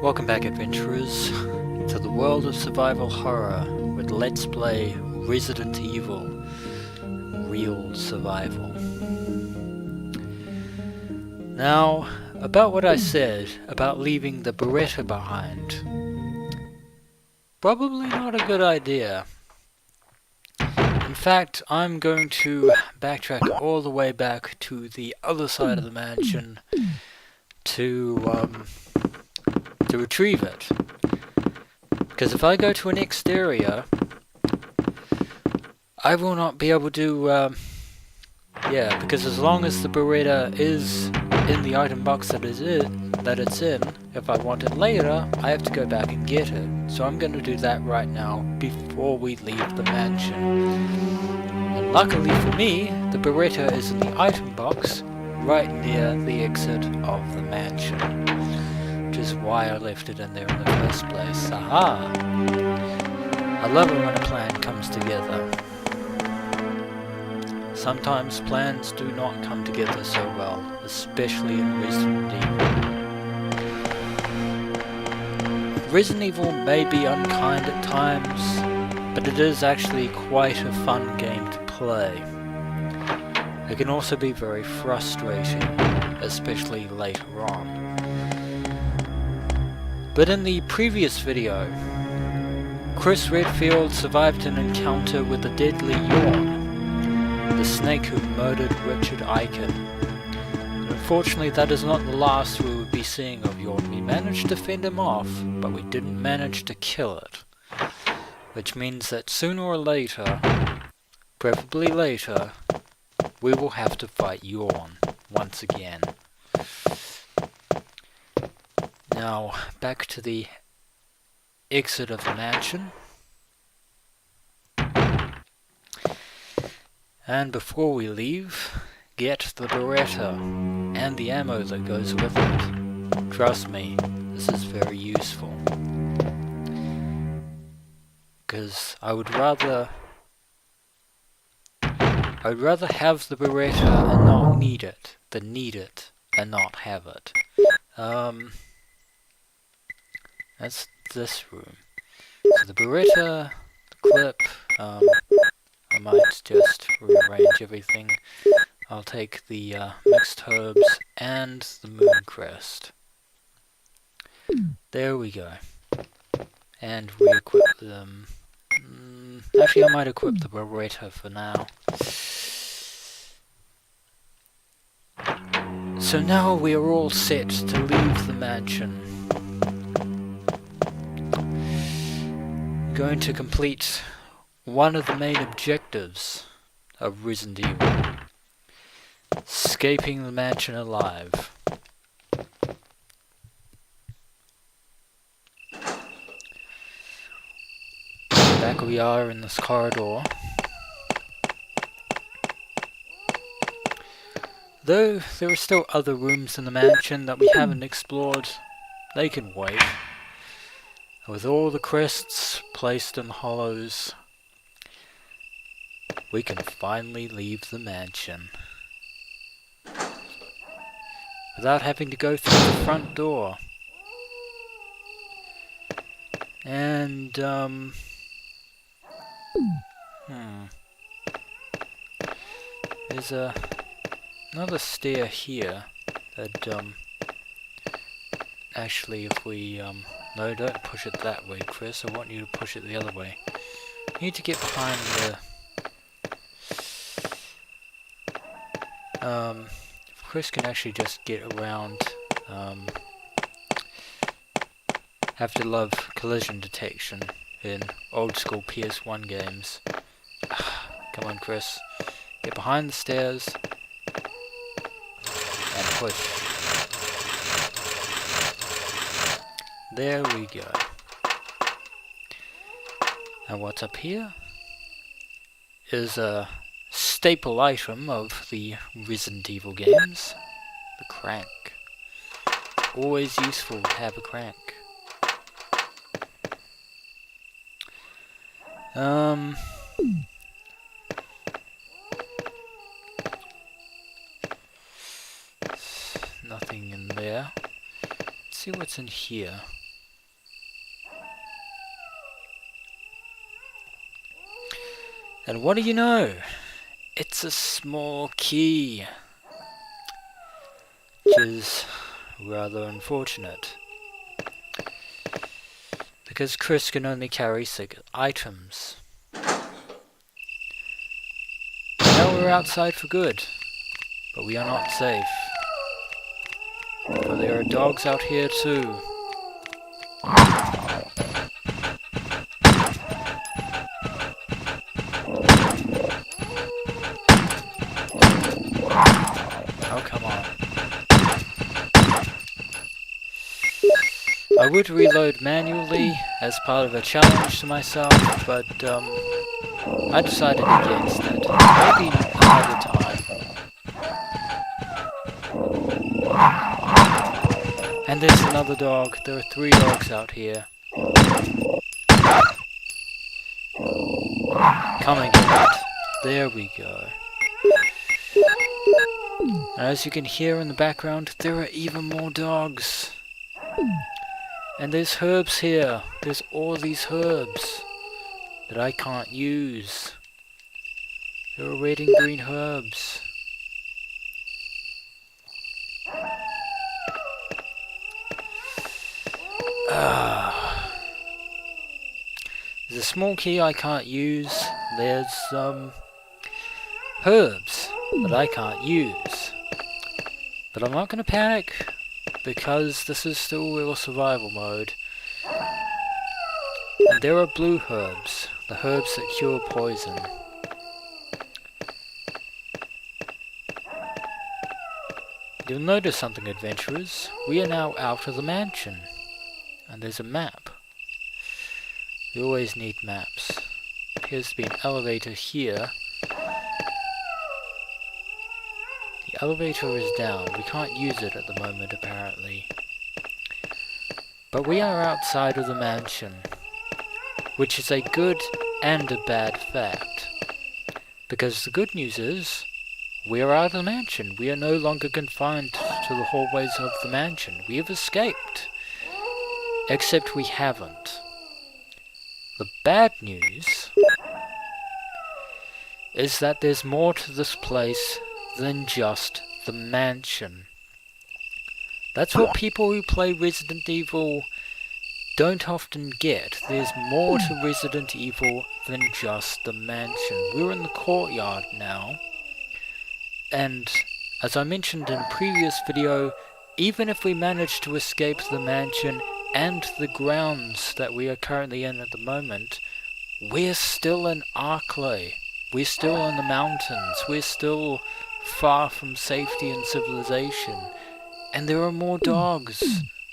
Welcome back, adventurers, to the world of survival horror with Let's Play Resident Evil Real Survival. Now, about what I said about leaving the Beretta behind. Probably not a good idea. In fact, I'm going to backtrack all the way back to the other side of the mansion to retrieve it. Because if I go to an exterior, I will not be able to, because as long as the Beretta is in the item box that it's in, if I want it later, I have to go back and get it. So I'm going to do that right now, before we leave the mansion. And luckily for me, the Beretta is in the item box, right near the exit of the mansion. Which is why I left it in there in the first place. Aha! I love it when a plan comes together. Sometimes plans do not come together so well, especially in Resident Evil. Resident Evil may be unkind at times, but it is actually quite a fun game to play. It can also be very frustrating, especially later on. But in the previous video, Chris Redfield survived an encounter with a deadly yawn, the snake who murdered Richard Eichen. Unfortunately, that is not the last we would be seeing of Yawn. We managed to fend him off, but we didn't manage to kill it. Which means that sooner or later, preferably later, we will have to fight Yawn once again. Now, back to the exit of the mansion. And before we leave, get the Beretta and the ammo that goes with it. Trust me, this is very useful. Because I would rather have the Beretta and not need it than need it and not have it. That's this room. So the Beretta, the clip, I might just rearrange everything. I'll take the mixed herbs and the moon crest. There we go. And re-equip them. Actually, I might equip the Beretta for now. So now we are all set to leave the mansion. Going to complete one of the main objectives of Resident Evil. Escaping the mansion alive. Back we are in this corridor. Though there are still other rooms in the mansion that we haven't explored, they can wait. With all the crests placed in hollows, we can finally leave the mansion. Without having to go through the front door. And, there's another stair here that, actually if we, no, don't push it that way, Chris. I want you to push it the other way. You need to get behind the... Chris can actually just get around. Have to love collision detection in old school PS1 games. Come on, Chris. Get behind the stairs. And push. There we go. And what's up here is a staple item of the Resident Evil games, the crank. Always useful to have a crank. Nothing in there. Let's see what's in here. And what do you know? It's a small key. Which is rather unfortunate. Because Crest can only carry 6 items. Now we're outside for good. But we are not safe. For there are dogs out here too. Oh, come on. I would reload manually as part of a challenge to myself, but I decided against it. Maybe another time. And there's another dog. There are 3 dogs out here. Come and get it. There we go. And as you can hear in the background, there are even more dogs. And there's herbs here. There's all these herbs that I can't use. There are red and green herbs. There's a small key I can't use. There's herbs that I can't use. But I'm not going to panic, because this is still real survival mode. And there are blue herbs, the herbs that cure poison. You'll notice something, adventurers. We are now out of the mansion. And there's a map. We always need maps. Appears to be an elevator here. The elevator is down. We can't use it at the moment, apparently. But we are outside of the mansion, which is a good and a bad fact. Because the good news is, we are out of the mansion. We are no longer confined to the hallways of the mansion. We have escaped. Except we haven't. The bad news is that there's more to this place than just the mansion. That's what people who play Resident Evil don't often get. There's more to Resident Evil than just the mansion. We're in the courtyard now. And as I mentioned in a previous video, even if we manage to escape the mansion and the grounds that we are currently in at the moment, we're still in Arklay. We're still in the mountains. We're still far from safety and civilization. And there are more dogs.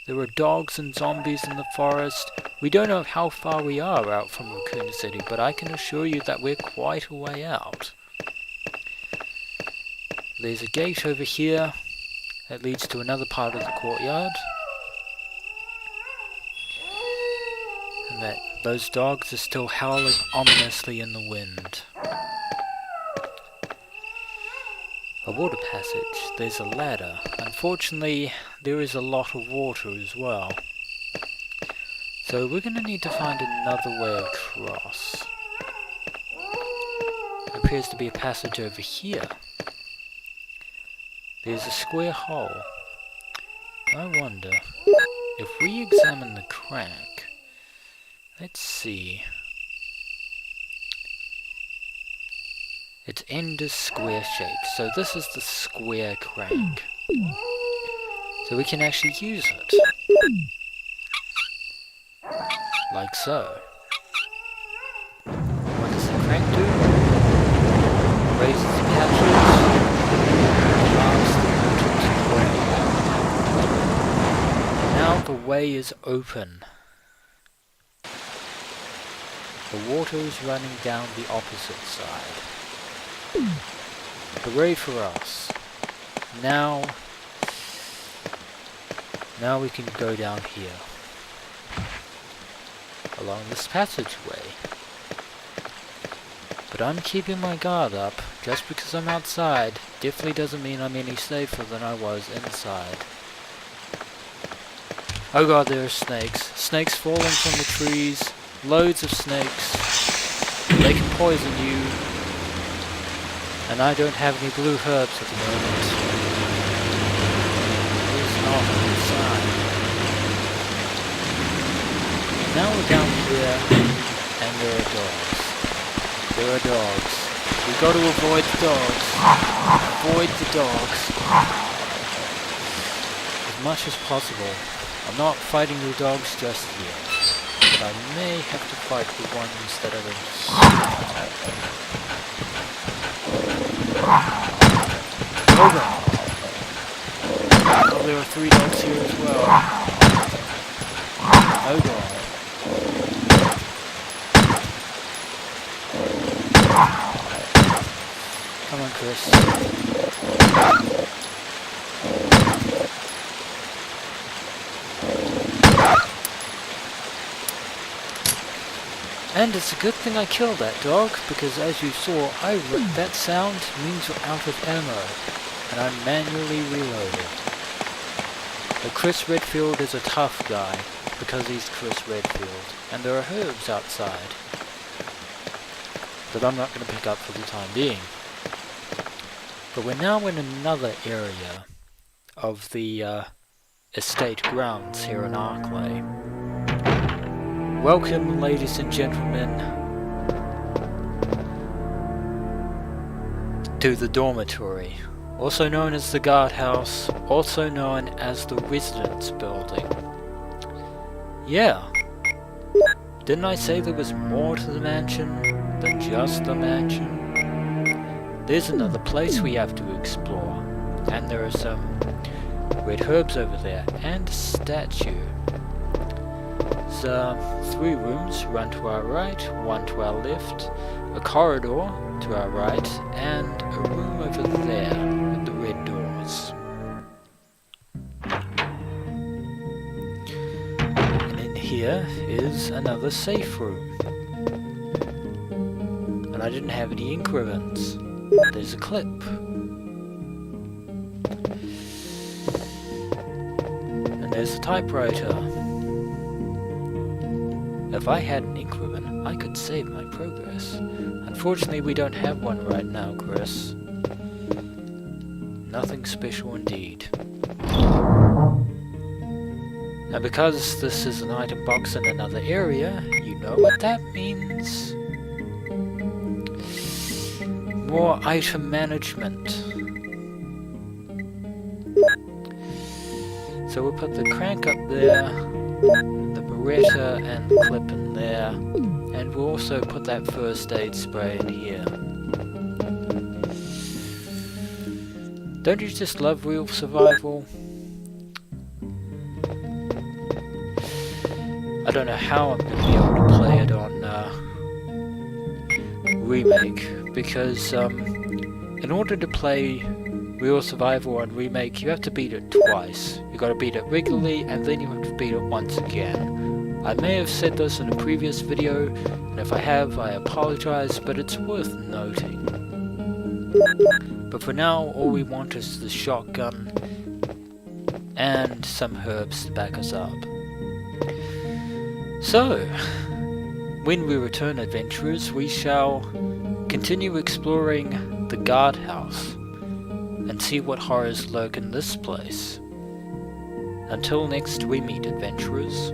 There are dogs and zombies in the forest. We don't know how far we are out from Raccoon City, but I can assure you that we're quite a way out. There's a gate over here that leads to another part of the courtyard. And that those dogs are still howling ominously in the wind. A water passage. There's a ladder. Unfortunately, there is a lot of water as well. So we're going to need to find another way across. There appears to be a passage over here. There's a square hole. I wonder if we examine the crack. Let's see. Its end is square shaped, so this is the square crank. So we can actually use it. Like so. What does the crank do? Raises the hatches, allows the water to drain. Now the way is open. The water is running down the opposite side. Hooray for us. Now we can go down here. Along this passageway. But I'm keeping my guard up. Just because I'm outside definitely doesn't mean I'm any safer than I was inside. Oh god, there are snakes. Snakes falling from the trees. Loads of snakes. They can poison you. And I don't have any blue herbs at the moment. It's not a good sign. Now we're down here, and there are dogs. There are dogs. We've got to avoid the dogs. Avoid the dogs. As much as possible. I'm not fighting the dogs just yet. But I may have to fight the ones that are in. Over. Oh, there are 3 dogs here as well. Oh god. Come on, Chris. And it's a good thing I killed that dog, because as you saw, that sound means you're out of ammo, and I manually reloaded. But Chris Redfield is a tough guy, because he's Chris Redfield, and there are herbs outside that I'm not going to pick up for the time being. But we're now in another area of the estate grounds here in Arklay. Welcome, ladies and gentlemen, to the dormitory, also known as the Guardhouse, also known as the residence building. Yeah, didn't I say there was more to the mansion than just the mansion? There's another place we have to explore, and there are some red herbs over there, and a statue. There's 3 rooms, one to our right, one to our left, a corridor to our right, and a room over there with the red doors. And in here is another safe room. And I didn't have any ink ribbons. There's a clip. And there's a typewriter. If I had an ink ribbon, I could save my progress. Unfortunately, we don't have one right now, Chris. Nothing special indeed. Now, because this is an item box in another area, you know what that means. More item management. So we'll put the crank up there, the Beretta and the clip in there, and we'll also put that first aid spray in here. Don't you just love real survival? I don't know how I'm going to be able to play it on Remake, because in order to play real survival on Remake, you have to beat it twice. You got to beat it regularly, and then you have to beat it once again. I may have said this in a previous video, and if I have, I apologize, but it's worth noting. But for now, all we want is the shotgun and some herbs to back us up. So, when we return, adventurers, we shall continue exploring the Guardhouse and see what horrors lurk in this place. Until next we meet, adventurers.